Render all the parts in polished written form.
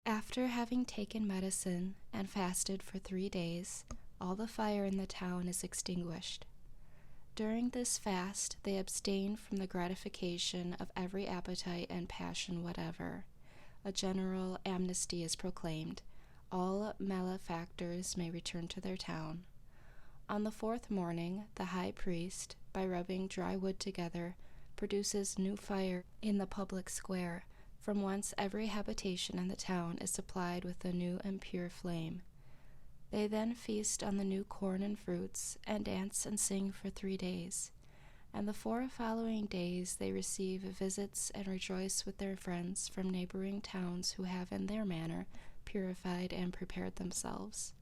After having taken medicine and fasted for 3 days, all the fire in the town is extinguished. During this fast, they abstain from the gratification of every appetite and passion whatever. A general amnesty is proclaimed. All malefactors may return to their town. On the 4th morning, the high priest, by rubbing dry wood together, produces new fire in the public square, from whence every habitation in the town is supplied with a new and pure flame. They then feast on the new corn and fruits, and dance and sing for 3 days. And the 4 following days they receive visits and rejoice with their friends from neighboring towns who have in their manner purified and prepared themselves.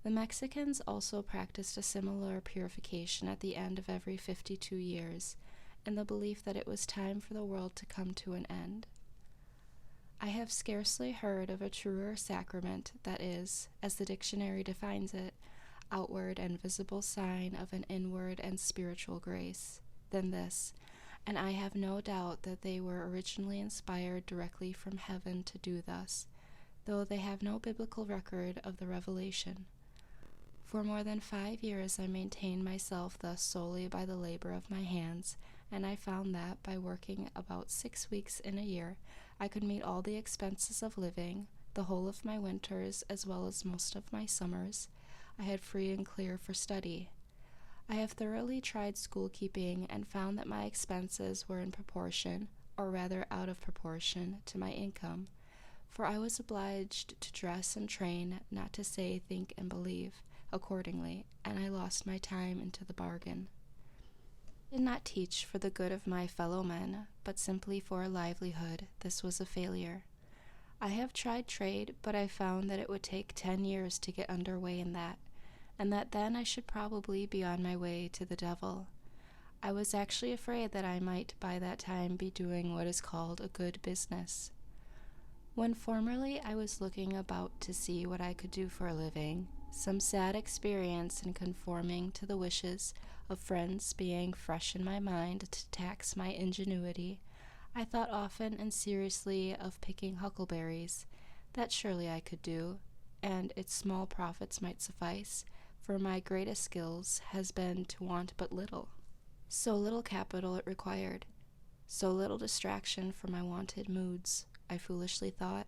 The Mexicans also practiced a similar purification at the end of every 52 years, in the belief that it was time for the world to come to an end. I have scarcely heard of a truer sacrament that is, as the dictionary defines it, outward and visible sign of an inward and spiritual grace, than this, and I have no doubt that they were originally inspired directly from heaven to do thus, though they have no biblical record of the revelation. For more than 5 years I maintained myself thus solely by the labor of my hands, and I found that, by working about 6 weeks in a year, I could meet all the expenses of living, the whole of my winters as well as most of my summers. I had free and clear for study. I have thoroughly tried school-keeping and found that my expenses were in proportion, or rather out of proportion, to my income, for I was obliged to dress and train, not to say think and believe, accordingly, and I lost my time into the bargain. I did not teach for the good of my fellow men, but simply for a livelihood. This was a failure. I have tried trade, but I found that it would take 10 years to get under way in that, and that then I should probably be on my way to the devil. I was actually afraid that I might by that time be doing what is called a good business. When formerly I was looking about to see what I could do for a living, some sad experience in conforming to the wishes of friends being fresh in my mind to tax my ingenuity, I thought often and seriously of picking huckleberries. That surely I could do, and its small profits might suffice, for my greatest skills has been to want but little. So little capital it required, so little distraction for my wonted moods, I foolishly thought.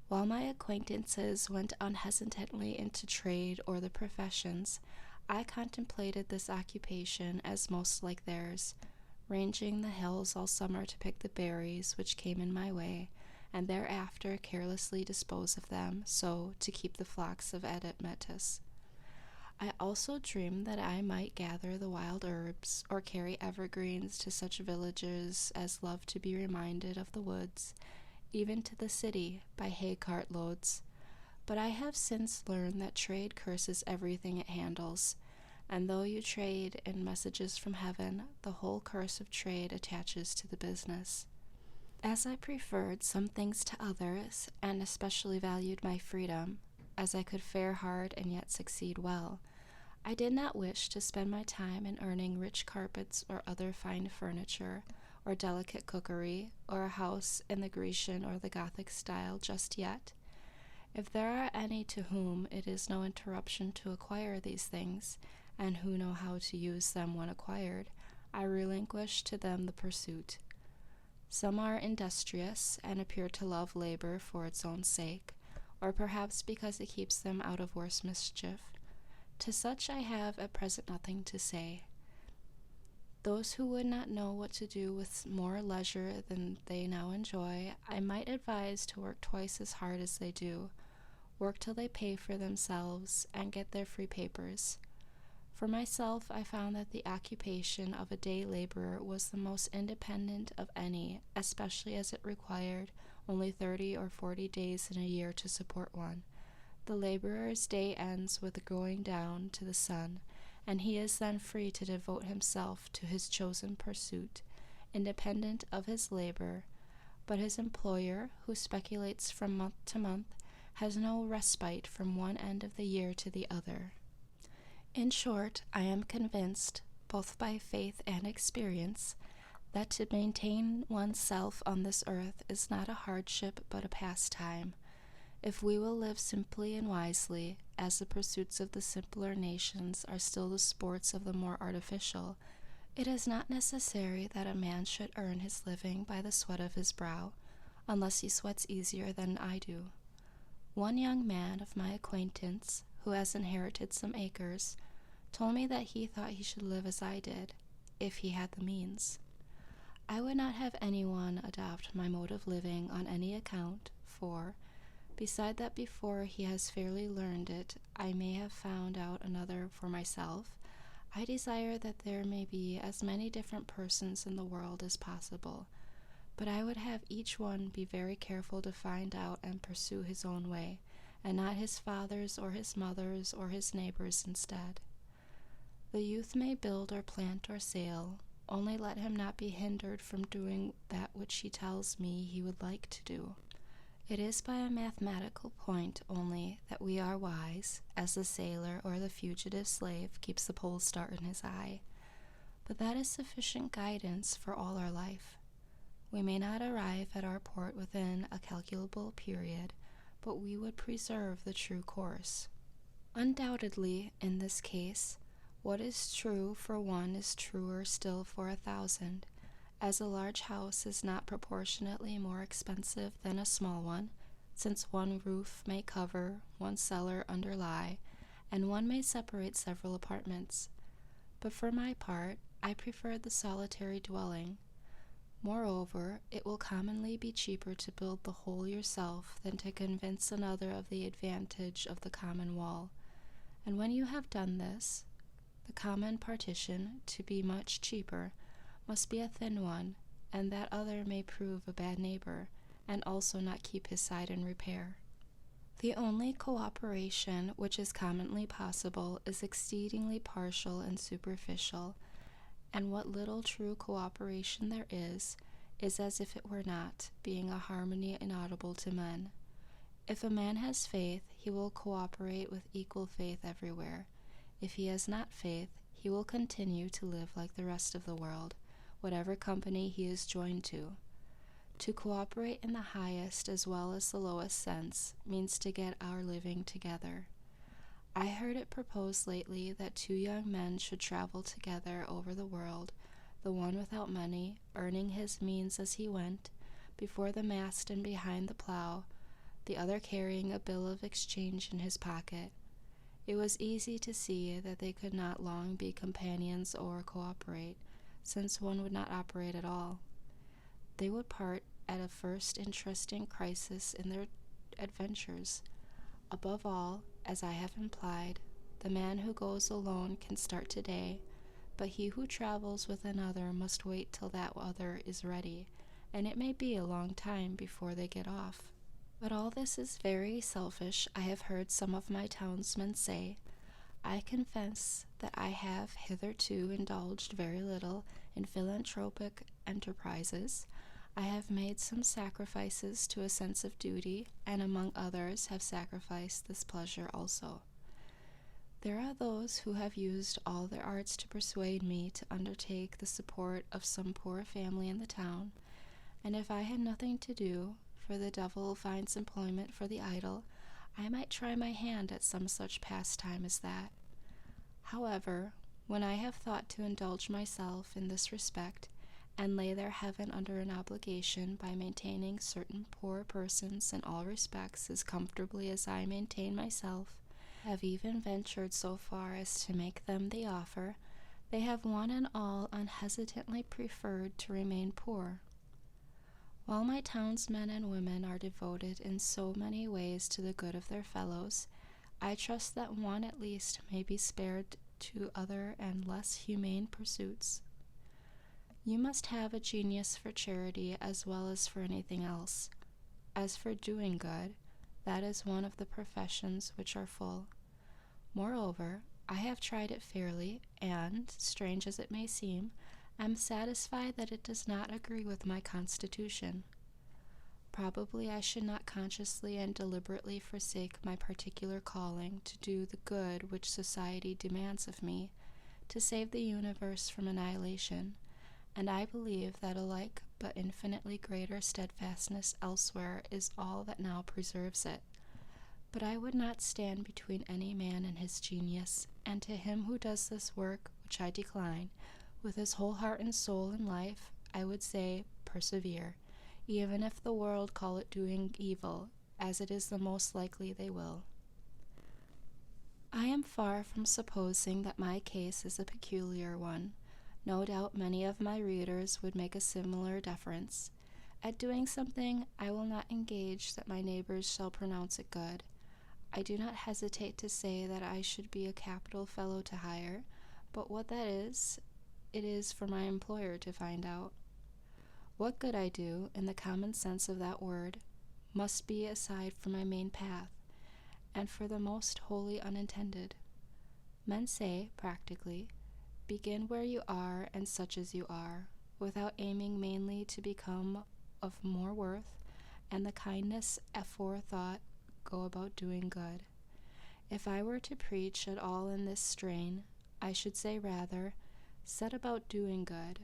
While my acquaintances went unhesitantly into trade or the professions, I contemplated this occupation as most like theirs, ranging the hills all summer to pick the berries which came in my way, and thereafter carelessly dispose of them, so to keep the flocks of Admetus. I also dreamed that I might gather the wild herbs, or carry evergreens to such villages as love to be reminded of the woods, even to the city, by hay cart loads. But I have since learned that trade curses everything it handles, and though you trade in messages from heaven, the whole curse of trade attaches to the business. As I preferred some things to others, and especially valued my freedom, as I could fare hard and yet succeed well, I did not wish to spend my time in earning rich carpets or other fine furniture, or delicate cookery, or a house in the Grecian or the Gothic style just yet. If there are any to whom it is no interruption to acquire these things, and who know how to use them when acquired, I relinquish to them the pursuit. Some are industrious, and appear to love labor for its own sake, or perhaps because it keeps them out of worse mischief. To such I have at present nothing to say. Those who would not know what to do with more leisure than they now enjoy, I might advise to work twice as hard as they do, work till they pay for themselves, and get their free papers. For myself, I found that the occupation of a day laborer was the most independent of any, especially as it required only 30 or 40 days in a year to support one. The laborer's day ends with the going down to the sun, and he is then free to devote himself to his chosen pursuit, independent of his labor, but his employer, who speculates from month to month, has no respite from one end of the year to the other. In short, I am convinced, both by faith and experience, that to maintain oneself on this earth is not a hardship but a pastime, if we will live simply and wisely, as the pursuits of the simpler nations are still the sports of the more artificial. It is not necessary that a man should earn his living by the sweat of his brow, unless he sweats easier than I do. One young man of my acquaintance, who has inherited some acres, told me that he thought he should live as I did, if he had the means. I would not have anyone adopt my mode of living on any account, for, beside that before he has fairly learned it, I may have found out another for myself, I desire that there may be as many different persons in the world as possible, but I would have each one be very careful to find out and pursue his own way, and not his father's or his mother's or his neighbor's instead. The youth may build or plant or sail, only let him not be hindered from doing that which he tells me he would like to do. It is by a mathematical point only that we are wise, as the sailor or the fugitive slave keeps the pole star in his eye, but that is sufficient guidance for all our life. We may not arrive at our port within a calculable period, but we would preserve the true course. Undoubtedly, in this case, what is true for one is truer still for 1,000, as a large house is not proportionately more expensive than a small one, since one roof may cover, one cellar underlie, and one may separate several apartments. But for my part, I prefer the solitary dwelling. Moreover, it will commonly be cheaper to build the whole yourself than to convince another of the advantage of the common wall. And when you have done this, the common partition, to be much cheaper, must be a thin one, and that other may prove a bad neighbor, and also not keep his side in repair. The only cooperation which is commonly possible is exceedingly partial and superficial, and what little true cooperation there is as if it were not, being a harmony inaudible to men. If a man has faith, he will cooperate with equal faith everywhere. If he has not faith, he will continue to live like the rest of the world, whatever company he is joined to. To cooperate in the highest as well as the lowest sense means to get our living together. I heard it proposed lately that 2 young men should travel together over the world, the one without money, earning his means as he went, before the mast and behind the plow, the other carrying a bill of exchange in his pocket. It was easy to see that they could not long be companions or cooperate, since one would not operate at all. They would part at a first interesting crisis in their adventures. Above all, as I have implied, the man who goes alone can start today, but he who travels with another must wait till that other is ready, and it may be a long time before they get off. But all this is very selfish, I have heard some of my townsmen say. I confess that I have hitherto indulged very little in philanthropic enterprises. I have made some sacrifices to a sense of duty, and among others have sacrificed this pleasure also. There are those who have used all their arts to persuade me to undertake the support of some poor family in the town, and if I had nothing to do, for the devil finds employment for the idle, I might try my hand at some such pastime as that. However, when I have thought to indulge myself in this respect, and lay their heaven under an obligation by maintaining certain poor persons in all respects as comfortably as I maintain myself, have even ventured so far as to make them the offer, they have one and all unhesitatingly preferred to remain poor. While my townsmen and women are devoted in so many ways to the good of their fellows, I trust that one at least may be spared to other and less humane pursuits. You must have a genius for charity as well as for anything else. As for doing good, that is one of the professions which are full. Moreover, I have tried it fairly, and, strange as it may seem, am satisfied that it does not agree with my constitution. Probably I should not consciously and deliberately forsake my particular calling to do the good which society demands of me, to save the universe from annihilation, and I believe that a like but infinitely greater steadfastness elsewhere is all that now preserves it. But I would not stand between any man and his genius, and to him who does this work, which I decline, with his whole heart and soul and life, I would say, persevere, even if the world call it doing evil, as it is the most likely they will. I am far from supposing that my case is a peculiar one. No doubt many of my readers would make a similar deference. At doing something, I will not engage that my neighbors shall pronounce it good. I do not hesitate to say that I should be a capital fellow to hire, but what that is, it is for my employer to find out. What good I do, in the common sense of that word, must be aside from my main path, and for the most wholly unintended. Men say, practically, begin where you are and such as you are, without aiming mainly to become of more worth, and the kindness aforethought go about doing good. If I were to preach at all in this strain, I should say rather, set about doing good,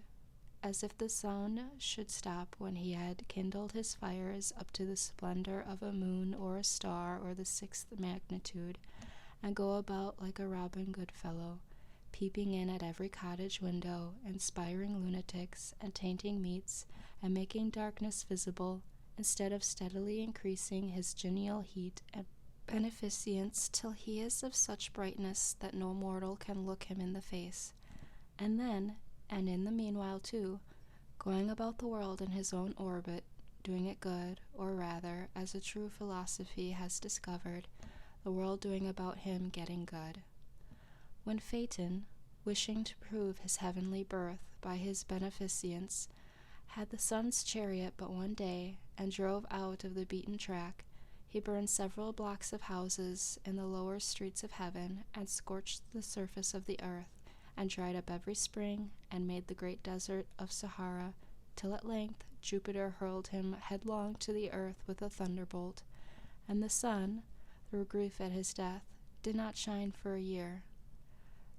as if the sun should stop when he had kindled his fires up to the splendor of a moon or a star or the sixth magnitude, and go about like a Robin Goodfellow, peeping in at every cottage window, inspiring lunatics, and tainting meats, and making darkness visible, instead of steadily increasing his genial heat and beneficence till he is of such brightness that no mortal can look him in the face. And then, and in the meanwhile too, going about the world in his own orbit, doing it good, or rather, as a true philosophy has discovered, the world doing about him getting good. When Phaeton, wishing to prove his heavenly birth by his beneficence, had the sun's chariot but one day, and drove out of the beaten track, he burned several blocks of houses in the lower streets of heaven, and scorched the surface of the earth, and dried up every spring, and made the great desert of Sahara, till at length Jupiter hurled him headlong to the earth with a thunderbolt, and the sun, through grief at his death, did not shine for a year.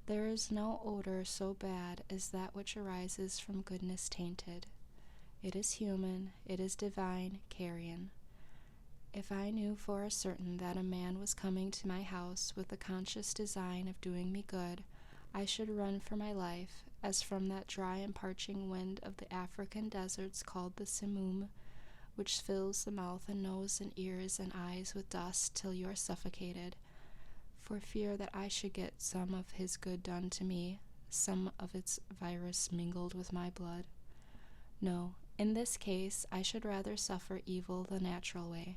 There is no odor so bad as that which arises from goodness tainted. It is human, it is divine, carrion. If I knew for a certain that a man was coming to my house with the conscious design of doing me good, I should run for my life, as from that dry and parching wind of the African deserts called the simoom, which fills the mouth and nose and ears and eyes with dust till you are suffocated, for fear that I should get some of his good done to me, some of its virus mingled with my blood. No, in this case I should rather suffer evil the natural way.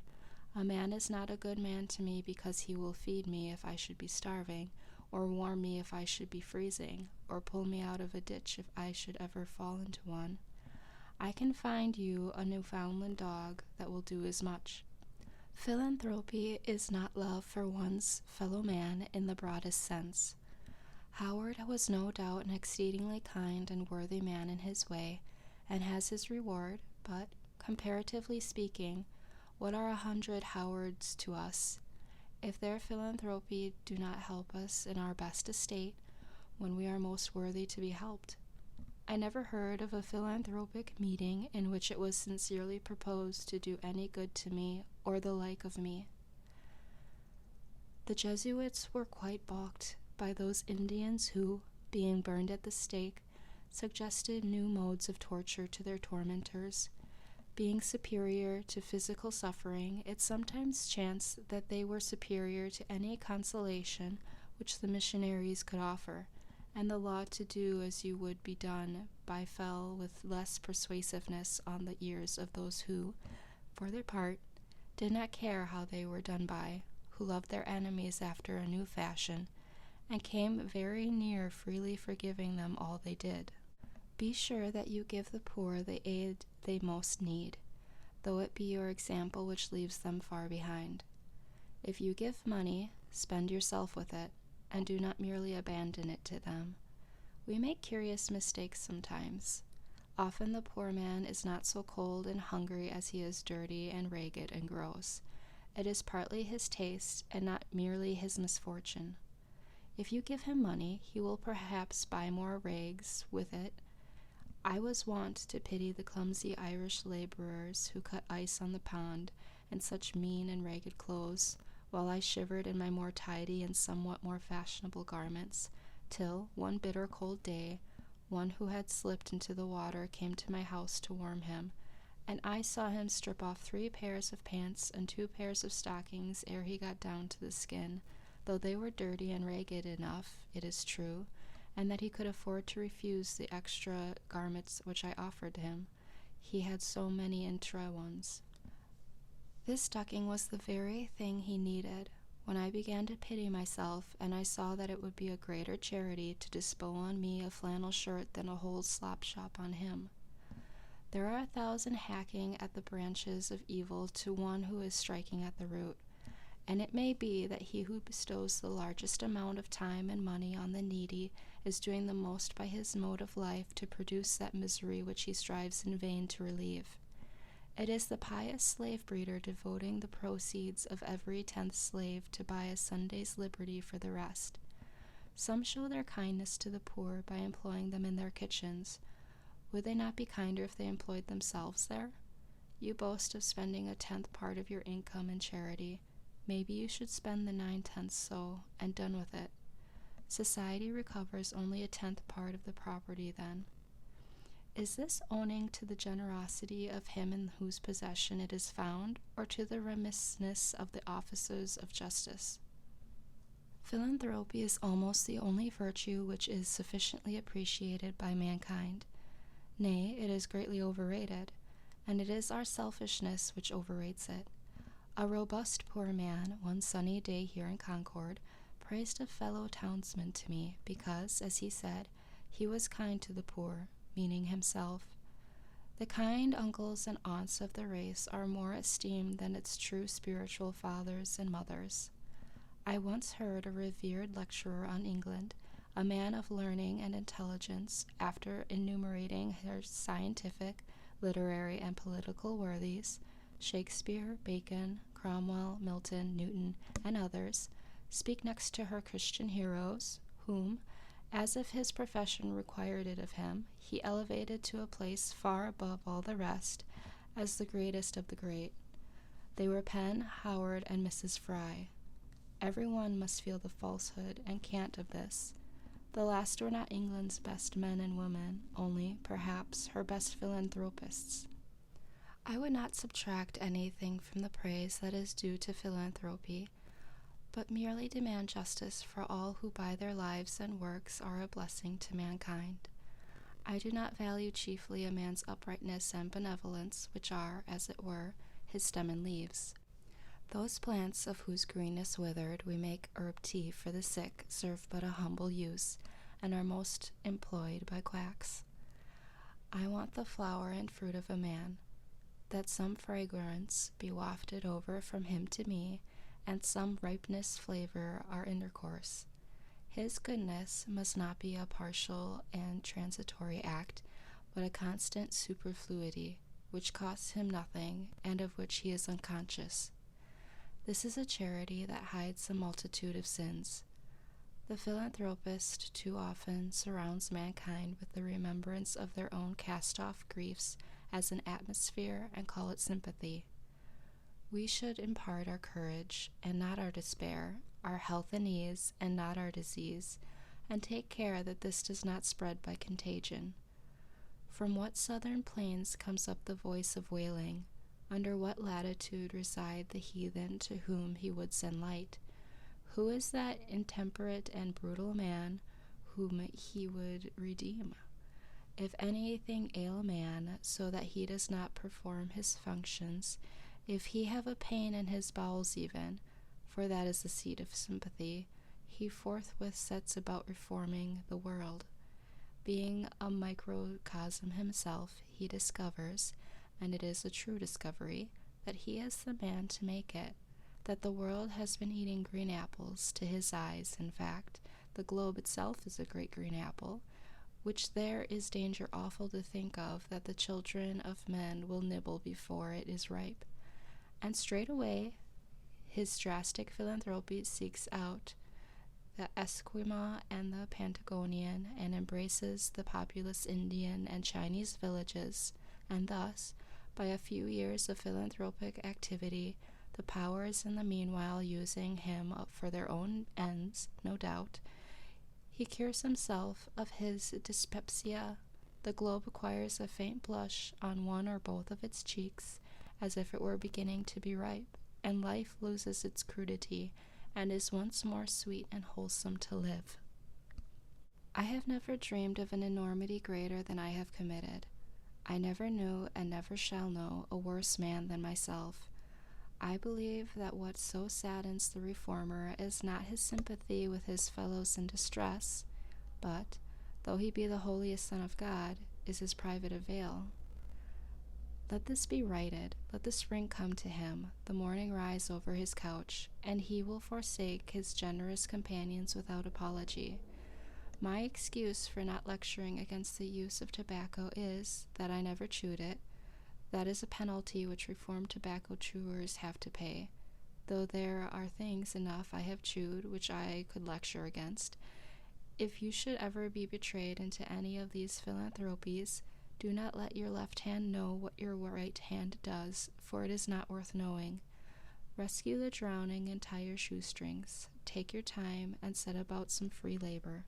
A man is not a good man to me because he will feed me if I should be starving, or warm me if I should be freezing, or pull me out of a ditch if I should ever fall into one. I can find you a Newfoundland dog that will do as much. Philanthropy is not love for one's fellow man in the broadest sense. Howard was no doubt an exceedingly kind and worthy man in his way, and has his reward, but, comparatively speaking, what are 100 Howards to us? If their philanthropy do not help us in our best estate, when we are most worthy to be helped. I never heard of a philanthropic meeting in which it was sincerely proposed to do any good to me or the like of me. The Jesuits were quite balked by those Indians who, being burned at the stake, suggested new modes of torture to their tormentors. Being superior to physical suffering, it sometimes chanced that they were superior to any consolation which the missionaries could offer, and the law to do as you would be done by fell with less persuasiveness on the ears of those who, for their part, did not care how they were done by, who loved their enemies after a new fashion, and came very near freely forgiving them all they did. Be sure that you give the poor the aid they most need, though it be your example which leaves them far behind. If you give money, spend yourself with it, and do not merely abandon it to them. We make curious mistakes sometimes. Often the poor man is not so cold and hungry as he is dirty and ragged and gross. It is partly his taste, and not merely his misfortune. If you give him money, he will perhaps buy more rags with it, I was wont to pity the clumsy Irish laborers who cut ice on the pond in such mean and ragged clothes, while I shivered in my more tidy and somewhat more fashionable garments, till, one bitter cold day, one who had slipped into the water came to my house to warm him, and I saw him strip off 3 pairs of pants and 2 pairs of stockings ere he got down to the skin, though they were dirty and ragged enough, it is true, and that he could afford to refuse the extra garments which I offered him. He had so many intra ones. This ducking was the very thing he needed. When I began to pity myself, and I saw that it would be a greater charity to dispow on me a flannel shirt than a whole slop shop on him. There are 1,000 hacking at the branches of evil to one who is striking at the root, and it may be that he who bestows the largest amount of time and money on the needy is doing the most by his mode of life to produce that misery which he strives in vain to relieve. It is the pious slave-breeder devoting the proceeds of every 10th slave to buy a Sunday's liberty for the rest. Some show their kindness to the poor by employing them in their kitchens. Would they not be kinder if they employed themselves there? You boast of spending a 10th part of your income in charity. Maybe you should spend the 9/10 so, and done with it. Society recovers only a 10th part of the property then. Is this owing to the generosity of him in whose possession it is found, or to the remissness of the officers of justice? Philanthropy is almost the only virtue which is sufficiently appreciated by mankind. Nay, it is greatly overrated, and it is our selfishness which overrates it. A robust poor man, one sunny day here in Concord, praised a fellow townsman to me because, as he said, he was kind to the poor, meaning himself. The kind uncles and aunts of the race are more esteemed than its true spiritual fathers and mothers. I once heard a revered lecturer on England, a man of learning and intelligence, after enumerating her scientific, literary, and political worthies, Shakespeare, Bacon, Cromwell, Milton, Newton, and others, speak next to her Christian heroes, whom, as if his profession required it of him, he elevated to a place far above all the rest, as the greatest of the great. They were Penn, Howard, and Mrs. Fry. Every one must feel the falsehood and cant of this. The last were not England's best men and women, only, perhaps, her best philanthropists. I would not subtract anything from the praise that is due to philanthropy, but merely demand justice for all who by their lives and works are a blessing to mankind. I do not value chiefly a man's uprightness and benevolence, which are, as it were, his stem and leaves. Those plants of whose greenness withered we make herb tea for the sick serve but a humble use, and are most employed by quacks. I want the flower and fruit of a man, that some fragrance be wafted over from him to me, and some ripeness flavor our intercourse. His goodness must not be a partial and transitory act, but a constant superfluity, which costs him nothing, and of which he is unconscious. This is a charity that hides a multitude of sins. The philanthropist too often surrounds mankind with the remembrance of their own cast-off griefs as an atmosphere and call it sympathy. We should impart our courage, and not our despair, our health and ease, and not our disease, and take care that this does not spread by contagion. From what southern plains comes up the voice of wailing? Under what latitude reside the heathen to whom he would send light? Who is that intemperate and brutal man whom he would redeem? If anything ail man, so that he does not perform his functions, if he have a pain in his bowels even, for that is the seat of sympathy, he forthwith sets about reforming the world. Being a microcosm himself, he discovers, and it is a true discovery, that he is the man to make it, that the world has been eating green apples to his eyes. In fact, the globe itself is a great green apple, which there is danger awful to think of that the children of men will nibble before it is ripe. And straightway his drastic philanthropy seeks out the Esquimau and the Patagonian, and embraces the populous Indian and Chinese villages, and thus, by a few years of philanthropic activity, the powers in the meanwhile using him for their own ends, no doubt, he cures himself of his dyspepsia. The globe acquires a faint blush on one or both of its cheeks, as if it were beginning to be ripe, and life loses its crudity, and is once more sweet and wholesome to live. I have never dreamed of an enormity greater than I have committed. I never knew, and never shall know, a worse man than myself. I believe that what so saddens the reformer is not his sympathy with his fellows in distress, but, though he be the holiest Son of God, is his private avail. Let this be righted, let the spring come to him, the morning rise over his couch, and he will forsake his generous companions without apology. My excuse for not lecturing against the use of tobacco is that I never chewed it. That is a penalty which reformed tobacco chewers have to pay, though there are things enough I have chewed which I could lecture against. If you should ever be betrayed into any of these philanthropies, do not let your left hand know what your right hand does, for it is not worth knowing. Rescue the drowning and tie your shoestrings. Take your time and set about some free labor.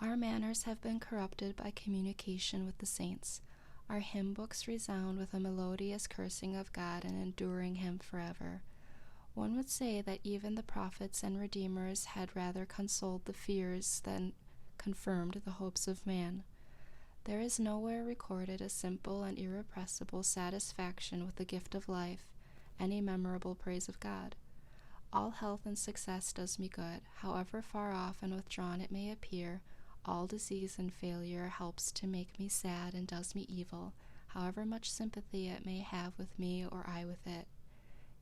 Our manners have been corrupted by communication with the saints. Our hymn books resound with a melodious cursing of God and enduring him forever. One would say that even the prophets and redeemers had rather consoled the fears than confirmed the hopes of man. There is nowhere recorded a simple and irrepressible satisfaction with the gift of life, any memorable praise of God. All health and success does me good, however far off and withdrawn it may appear. All disease and failure helps to make me sad and does me evil, however much sympathy it may have with me or I with it.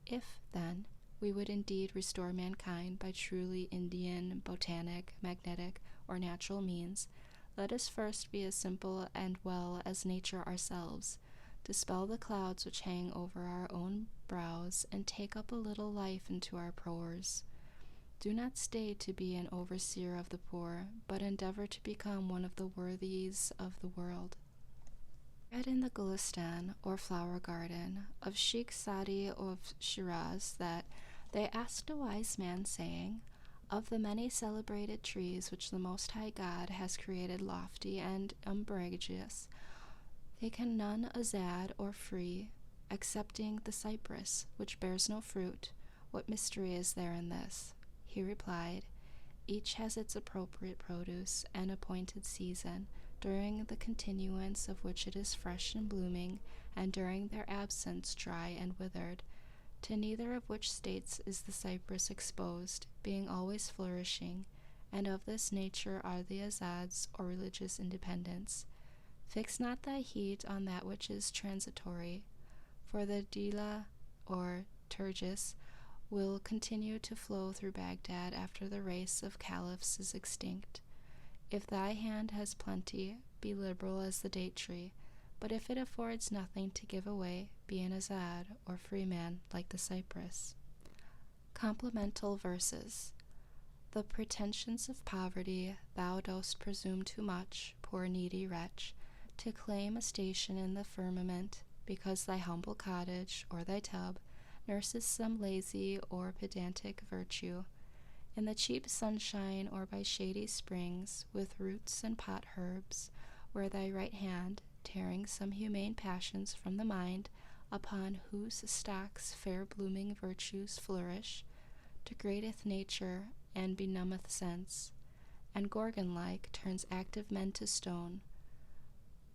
If, then, we would indeed restore mankind by truly Indian, botanic, magnetic, or natural means, let us first be as simple and well as nature ourselves, dispel the clouds which hang over our own brows, and take up a little life into our pores. Do not stay to be an overseer of the poor, but endeavor to become one of the worthies of the world. I read in the Gulistan, or flower garden, of Sheikh Sadi of Shiraz that they asked a wise man, saying, "Of the many celebrated trees which the Most High God has created lofty and umbrageous, they can none azad or free, excepting the cypress, which bears no fruit. What mystery is there in this?" He replied, "Each has its appropriate produce and appointed season, during the continuance of which it is fresh and blooming, and during their absence dry and withered. To neither of which states is the cypress exposed, being always flourishing, and of this nature are the azads, or religious independence. Fix not thy heat on that which is transitory, for the Dila, or Turgis, will continue to flow through Baghdad after the race of caliphs is extinct. If thy hand has plenty, be liberal as the date tree, but if it affords nothing to give away, be an azad, or free man, like the cypress." Complemental verses. The pretensions of poverty, thou dost presume too much, poor needy wretch, to claim a station in the firmament, because thy humble cottage, or thy tub, nurses some lazy or pedantic virtue. In the cheap sunshine, or by shady springs, with roots and pot herbs, where thy right hand, tearing some humane passions from the mind, upon whose stocks fair blooming virtues flourish, degradeth nature and benumbeth sense, and Gorgon-like turns active men to stone.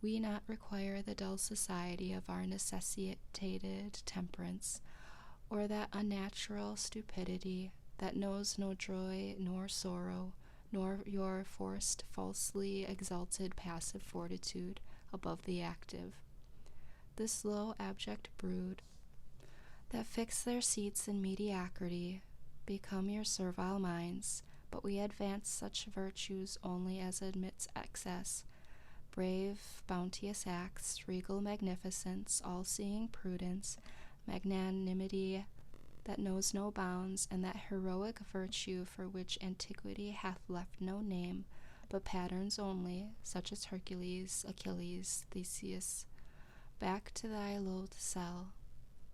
We not require the dull society of our necessitated temperance, or that unnatural stupidity that knows no joy nor sorrow, nor your forced, falsely exalted passive fortitude above the active. This low, abject brood, that fix their seats in mediocrity, become your servile minds, but we advance such virtues only as admits excess, brave, bounteous acts, regal magnificence, all-seeing prudence, magnanimity, that knows no bounds, and that heroic virtue for which antiquity hath left no name, but patterns only, such as Hercules, Achilles, Theseus, back to thy loathed cell.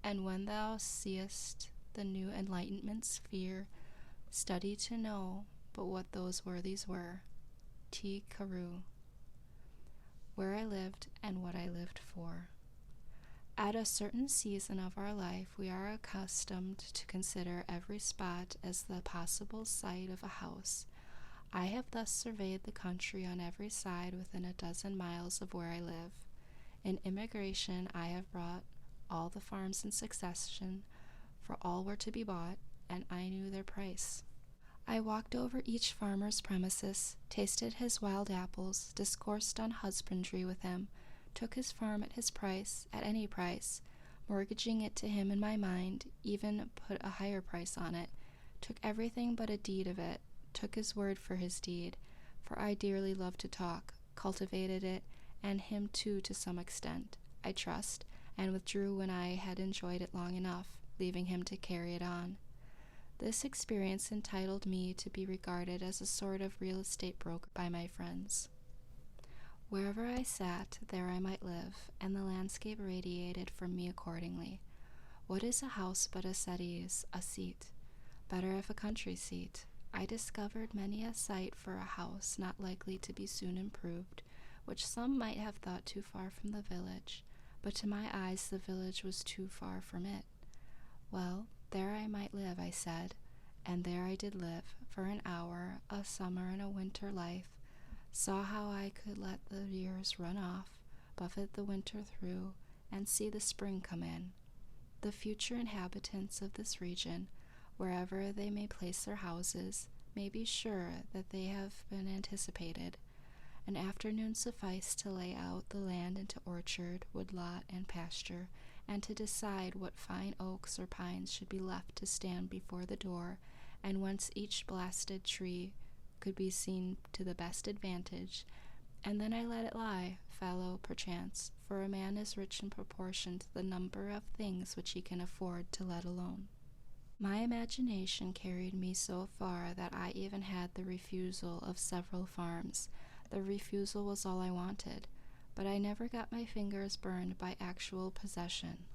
And when thou seest the new enlightenment sphere, study to know but what those worthies were. T. Carew. Where I lived and what I lived for. At a certain season of our life, we are accustomed to consider every spot as the possible site of a house. I have thus surveyed the country on every side within a dozen miles of where I live. In immigration, I have brought all the farms in succession, for all were to be bought, and I knew their price. I walked over each farmer's premises, tasted his wild apples, discoursed on husbandry with him, took his farm at his price, at any price, mortgaging it to him in my mind, even put a higher price on it, took everything but a deed of it, took his word for his deed, for I dearly loved to talk, cultivated it, and him too to some extent, I trust, and withdrew when I had enjoyed it long enough, leaving him to carry it on. This experience entitled me to be regarded as a sort of real estate broker by my friends. Wherever I sat, there I might live, and the landscape radiated from me accordingly. What is a house but a settee, a seat? Better if a country seat. I discovered many a site for a house not likely to be soon improved, which some might have thought too far from the village, but to my eyes the village was too far from it. Well, there I might live, I said, and there I did live, for an hour, a summer and a winter life, saw how I could let the years run off, buffet the winter through, and see the spring come in. The future inhabitants of this region, wherever they may place their houses, may be sure that they have been anticipated. An afternoon sufficed to lay out the land into orchard, woodlot, and pasture, and to decide what fine oaks or pines should be left to stand before the door, and whence each blasted tree could be seen to the best advantage, and then I let it lie, fallow perchance, for a man is rich in proportion to the number of things which he can afford to let alone. My imagination carried me so far that I even had the refusal of several farms. The refusal was all I wanted, but I never got my fingers burned by actual possession.